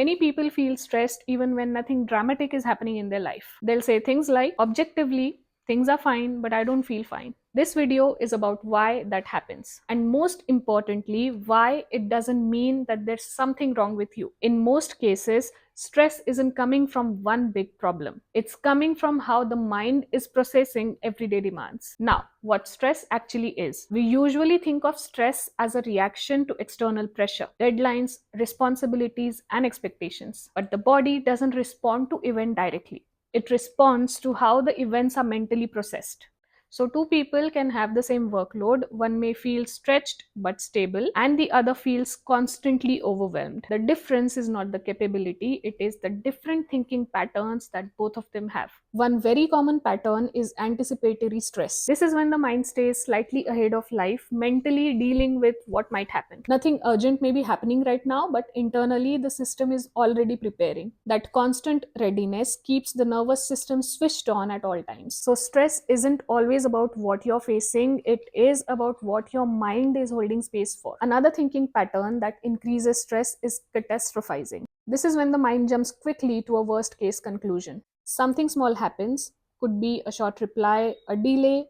Many people feel stressed even when nothing dramatic is happening in their life. They'll say things like, objectively, things are fine, but I don't feel fine. This video is about why that happens. And most importantly, why it doesn't mean that there's something wrong with you. In most cases, stress isn't coming from one big problem. It's coming from how the mind is processing everyday demands. Now, what stress actually is. We usually think of stress as a reaction to external pressure, deadlines, responsibilities, and expectations. But the body doesn't respond to event directly. It responds to how the events are mentally processed. So, two people can have the same workload. One may feel stretched but stable, and the other feels constantly overwhelmed. The difference is not the capability, it is the different thinking patterns that both of them have. One very common pattern is anticipatory stress. This is when the mind stays slightly ahead of life, mentally dealing with what might happen. Nothing urgent may be happening right now, but internally the system is already preparing. That constant readiness keeps the nervous system switched on at all times. So, stress isn't always about what you're facing, it is about what your mind is holding space for. Another thinking pattern that increases stress is catastrophizing. This is when the mind jumps quickly to a worst case conclusion. Something small happens, could be a short reply, a delay,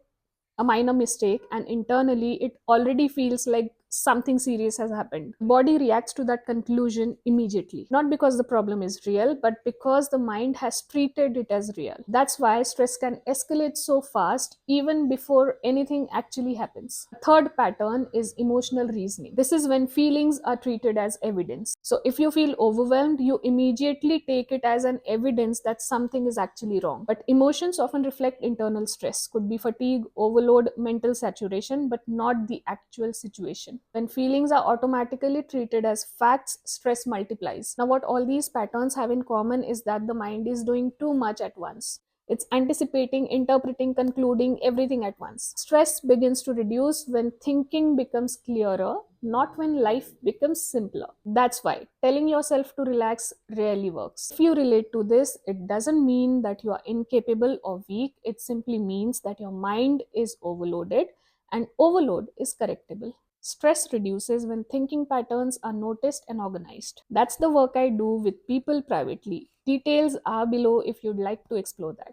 a minor mistake, and internally it already feels like something serious has happened. The body reacts to that conclusion immediately, not because the problem is real, but because the mind has treated it as real. That's why stress can escalate so fast even before anything actually happens. The third pattern is emotional reasoning. This is when feelings are treated as evidence. So if you feel overwhelmed, you immediately take it as an evidence that something is actually wrong. But emotions often reflect internal stress, could be fatigue, overload, mental saturation, but not the actual situation. When feelings are automatically treated as facts, stress multiplies. Now, what all these patterns have in common is that the mind is doing too much at once. It's anticipating, interpreting, concluding everything at once. Stress begins to reduce when thinking becomes clearer, not when life becomes simpler. That's why telling yourself to relax rarely works. If you relate to this, it doesn't mean that you are incapable or weak. It simply means that your mind is overloaded, and overload is correctable. Stress reduces when thinking patterns are noticed and organized. That's the work I do with people privately. Details are below if you'd like to explore that.